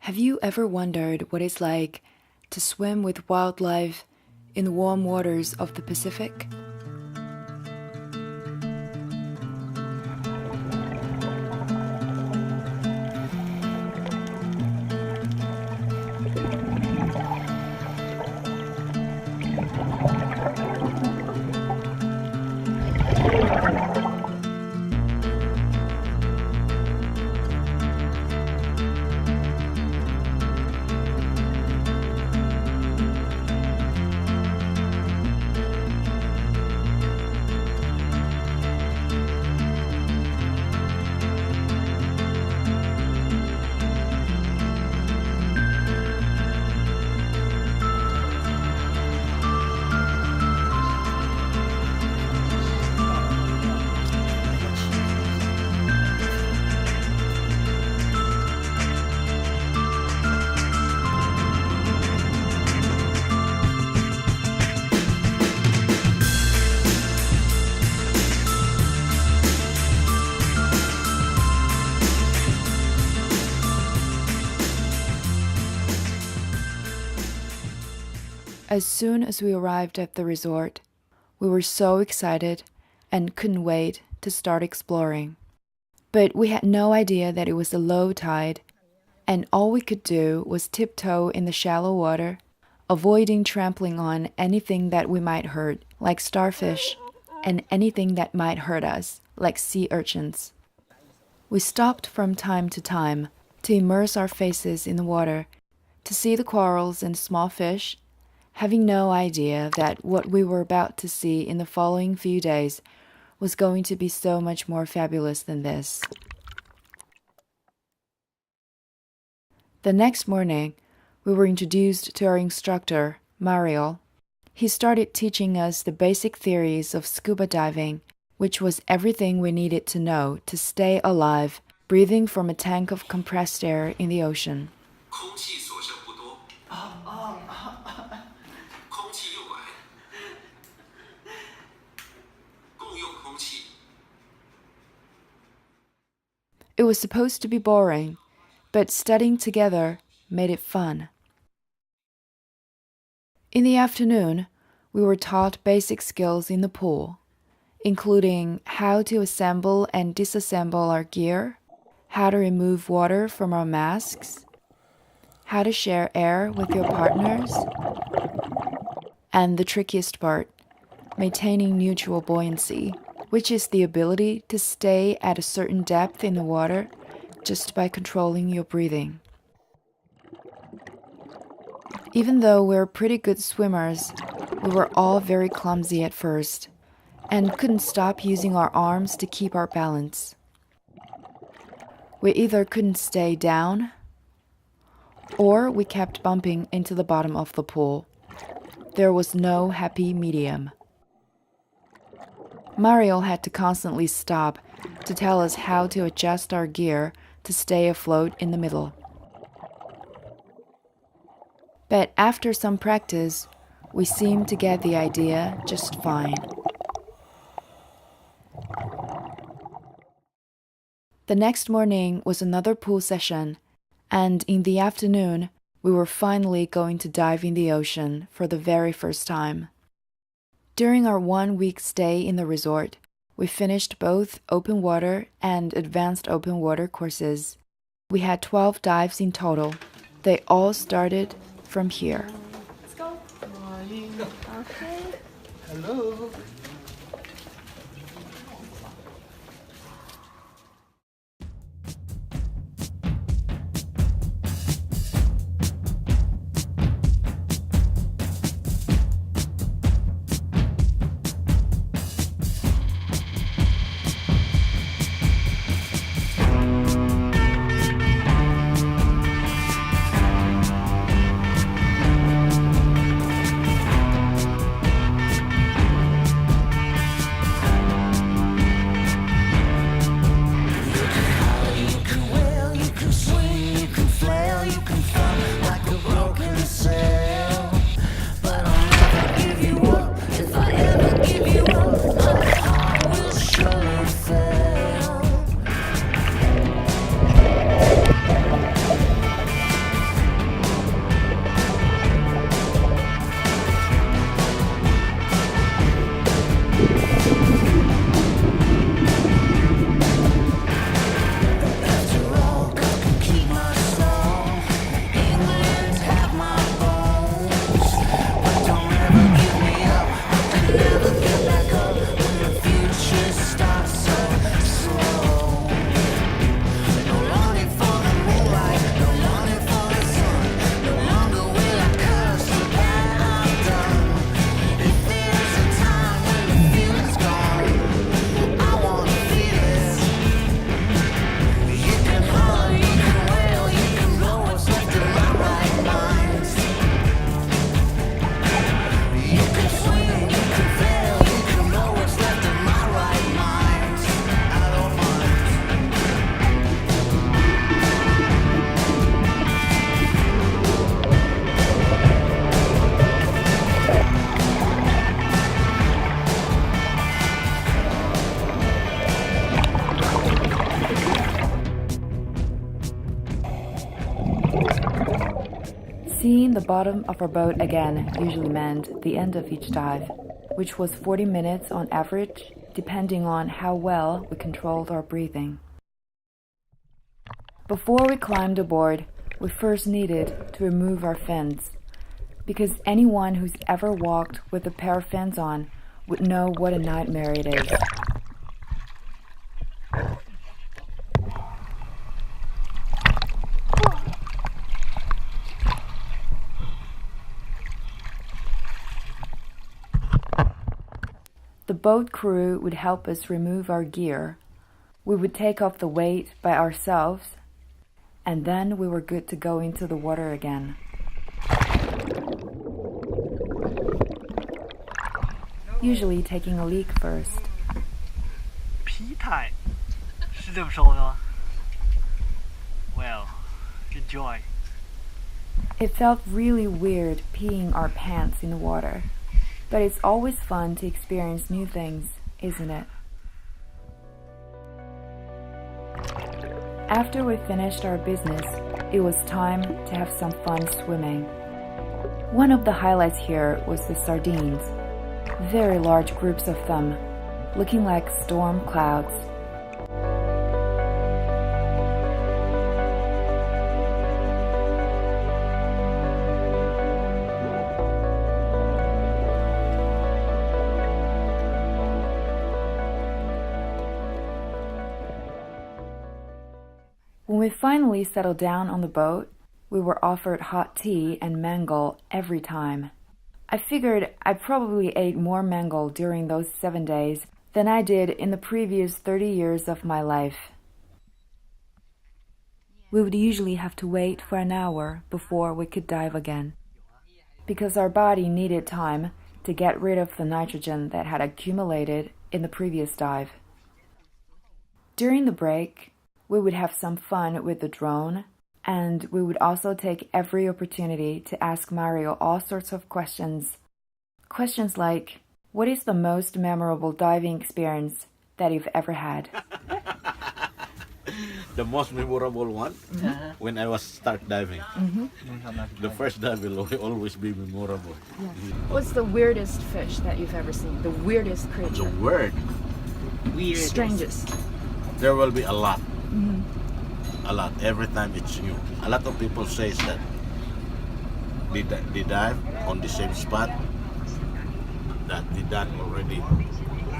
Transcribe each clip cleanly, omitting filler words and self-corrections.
Have you ever wondered what it's like to swim with wildlife in the warm waters of the Pacific? As soon as we arrived at the resort, we were so excited and couldn't wait to start exploring. But we had no idea that it was a low tide, and all we could do was tiptoe in the shallow water, avoiding trampling on anything that we might hurt, like starfish, and anything that might hurt us, like sea urchins. We stopped from time to time to immerse our faces in the water, to see the corals and small fish, having no idea that what we were about to see in the following few days was going to be so much more fabulous than this. The next morning, we were introduced to our instructor, Moalboal. He started teaching us the basic theories of scuba diving, which was everything we needed to know to stay alive, breathing from a tank of compressed air in the ocean. It was supposed to be boring, but studying together made it fun. In the afternoon, we were taught basic skills in the pool, including how to assemble and disassemble our gear, how to remove water from our masks, how to share air with your partners, and the trickiest part, maintaining mutual buoyancy, which is the ability to stay at a certain depth in the water just by controlling your breathing. Even though we're pretty good swimmers, we were all very clumsy at first and couldn't stop using our arms to keep our balance. We either couldn't stay down or we kept bumping into the bottom of the pool. There was no happy medium. Moalboal had to constantly stop to tell us how to adjust our gear to stay afloat in the middle. But after some practice, we seemed to get the idea just fine. The next morning was another pool session, and in the afternoon, we were finally going to dive in the ocean for the very first time. During our 1-week stay in the resort, we finished both open water and advanced open water courses. We had 12 dives in total. They all started from here. Let's go. Morning. Okay. Hello. Seeing the bottom of our boat again usually meant the end of each dive, which was 40 minutes on average, depending on how well we controlled our breathing. Before we climbed aboard, we first needed to remove our fins, because anyone who's ever walked with a pair of fins on would know what a nightmare it is. The boat crew would help us remove our gear. We would take off the weight by ourselves, and then we were good to go into the water again. Usually taking a leak first. 疲态是这么说的吗 ？Well, enjoy. It felt really weird peeing our pants in the water, but it's always fun to experience new things, isn't it? After we finished our business, it was time to have some fun swimming. One of the highlights here was the sardines, very large groups of them, looking like storm clouds. When we finally settled down on the boat, we were offered hot tea and mango every time. I figured I probably ate more mango during those 7 days than I did in the previous 30 years of my life. We would usually have to wait for an hour before we could dive again, because our body needed time to get rid of the nitrogen that had accumulated in the previous dive. During the break, we would have some fun with the drone, and we would also take every opportunity to ask Mario all sorts of questions. Questions like, what is the most memorable diving experience that you've ever had? The most memorable one, when I was start diving. The first dive will always be memorable. What's the weirdest fish that you've ever seen? The weirdest The creature? word, Strangest. there will be a lot. A lot. Every time it's new. A lot of people say that they dive on the same spot, that they done already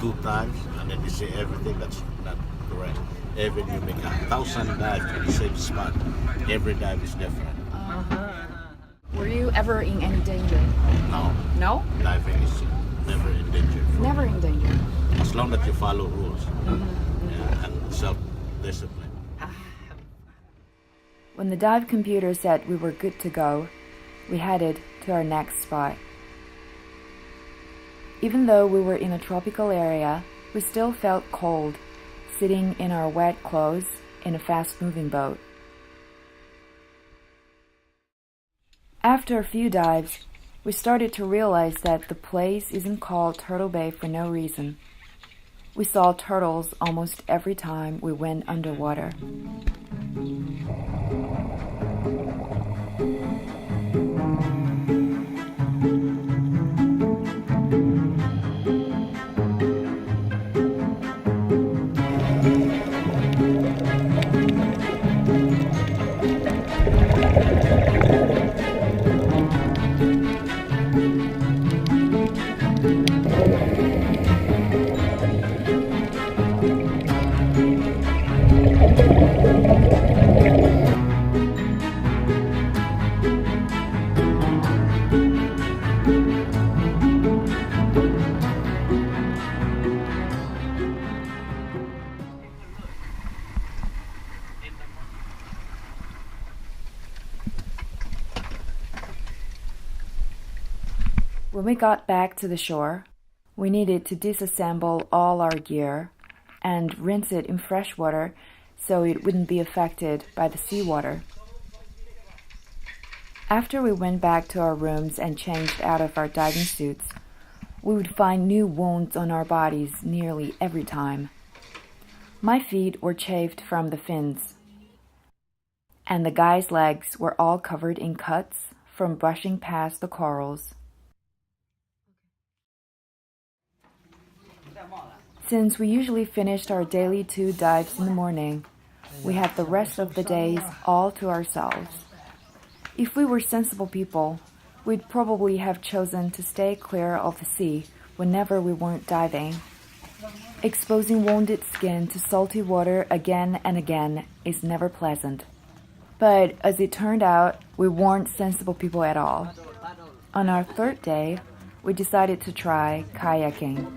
2 times, and then they say everything that's not correct. Even you make 1,000 dives on the same spot, every dive is different. Were you ever in any danger? Now, No? diving is never in danger. Never in danger. As long as you follow rules, yeah, and self-discipline. When the dive computer said we were good to go, we headed to our next spot. Even though we were in a tropical area, we still felt cold, sitting in our wet clothes in a fast-moving boat. After a few dives, we started to realize that the place isn't called Turtle Bay for no reason. We saw turtles almost every time we went underwater. When we got back to the shore, we needed to disassemble all our gear and rinse it in fresh water so it wouldn't be affected by the seawater. After we went back to our rooms and changed out of our diving suits, we would find new wounds on our bodies nearly every time. My feet were chafed from the fins, and the guy's legs were all covered in cuts from brushing past the corals. Since we usually finished our daily 2 dives in the morning, we had the rest of the days all to ourselves. If we were sensible people, we'd probably have chosen to stay clear of the sea whenever we weren't diving. Exposing wounded skin to salty water again and again is never pleasant. But as it turned out, we weren't sensible people at all. On our 3rd day, we decided to try kayaking.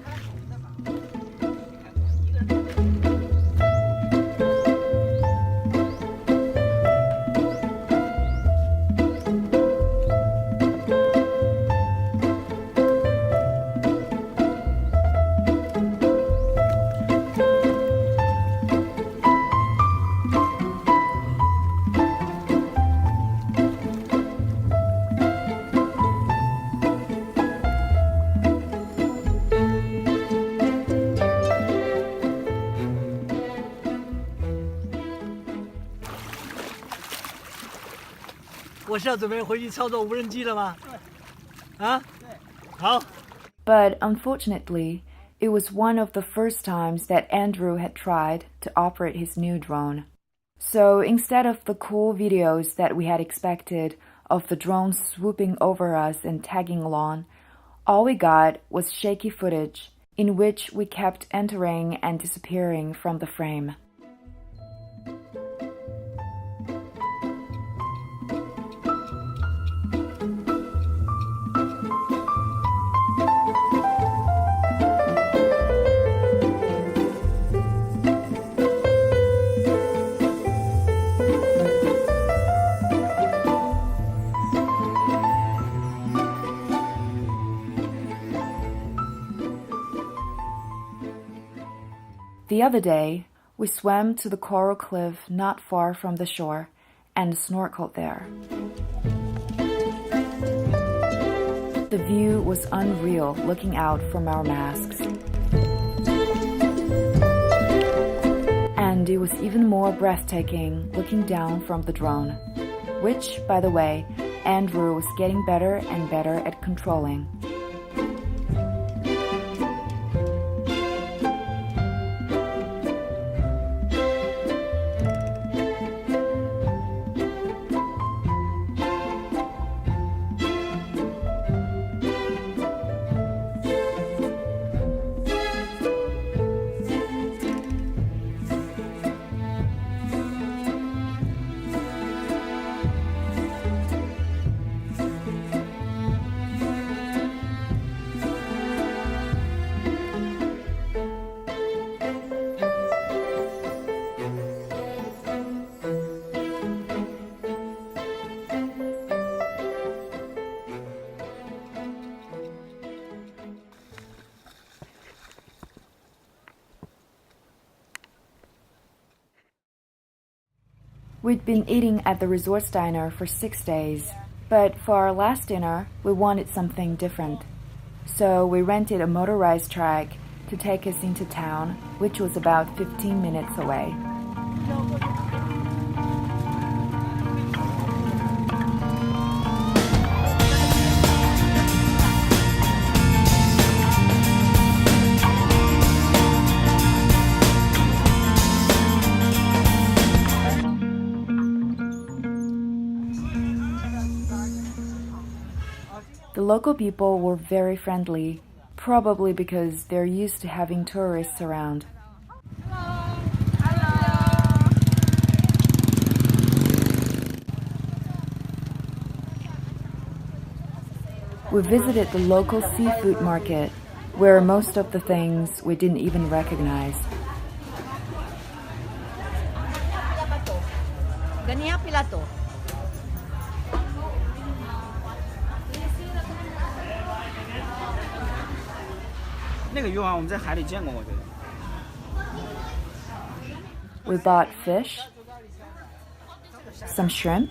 But unfortunately, it was one of the first times that Andrew had tried to operate his new drone. So instead of the cool videos that we had expected of the drone swooping over us and tagging along, all we got was shaky footage in which we kept entering and disappearing from the frame. The other day, we swam to the coral cliff not far from the shore and snorkeled there. The view was unreal looking out from our masks. And it was even more breathtaking looking down from the drone, which, by the way, Andrew was getting better and better at controlling. We'd been eating at the resort's diner for 6 days, but for our last dinner, we wanted something different. So we rented a motorized track to take us into town, which was about 15 minutes away. The local people were very friendly, probably because they're used to having tourists around. We visited the local seafood market, where most of the things we didn't even recognize. Ganyan pila to. 那个鱼好像我们在海里见过，我觉得。 We bought fish, some shrimp,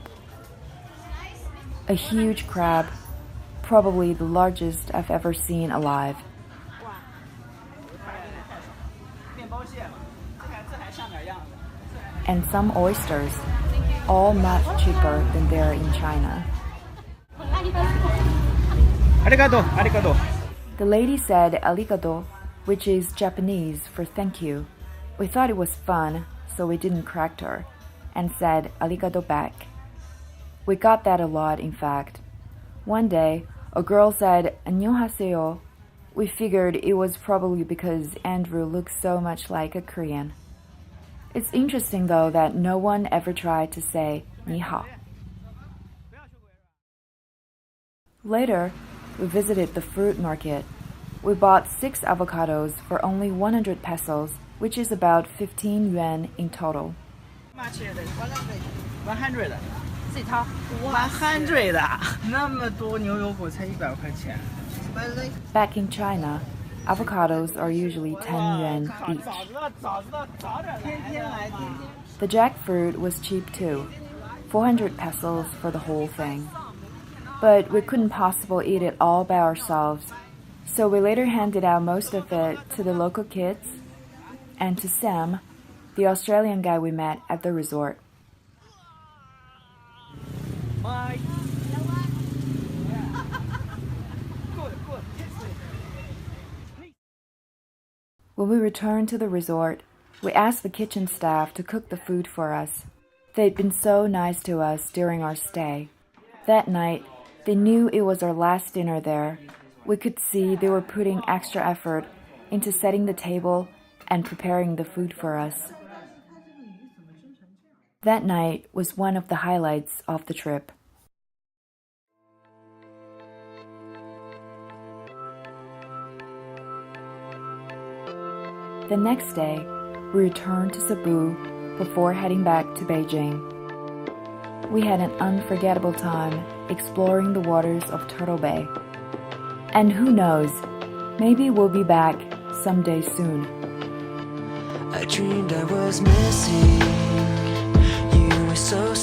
a huge crab, probably the largest I've ever seen alive, 面包蟹嘛，这还像点样子。 and some oysters, all much cheaper than they're in China. Arigato, arigato. The lady said arigato, which is Japanese for thank you. We thought it was fun, so we didn't correct her, and said arigato back. We got that a lot, in fact. One day, a girl said 안녕하세요. We figured it was probably because Andrew looks so much like a Korean. It's interesting though that no one ever tried to say 你好. Later, we visited the fruit market. We bought 6 avocados for only 100 pesos, which is about 15 yuan in total. 100自己掏。 100那么多牛油果才100块钱。 Back in China, avocados are usually 10 yuan each. 早知道早点来。天天来，天天。 The jackfruit was cheap too, 400 pesos for the whole thing. But we couldn't possibly eat it all by ourselves, so we later handed out most of it to the local kids and to Sam, the Australian guy we met at the resort. Bye. When we returned to the resort, we asked the kitchen staff to cook the food for us. They'd been so nice to us during our stay. That night, they knew it was our last dinner there. We could see they were putting extra effort into setting the table and preparing the food for us. That night was one of the highlights of the trip. The next day, we returned to Cebu before heading back to Beijing. We had an unforgettable time exploring the waters of Turtle Bay. And who knows, maybe we'll be back someday soon. I dreamed I was missing. You were so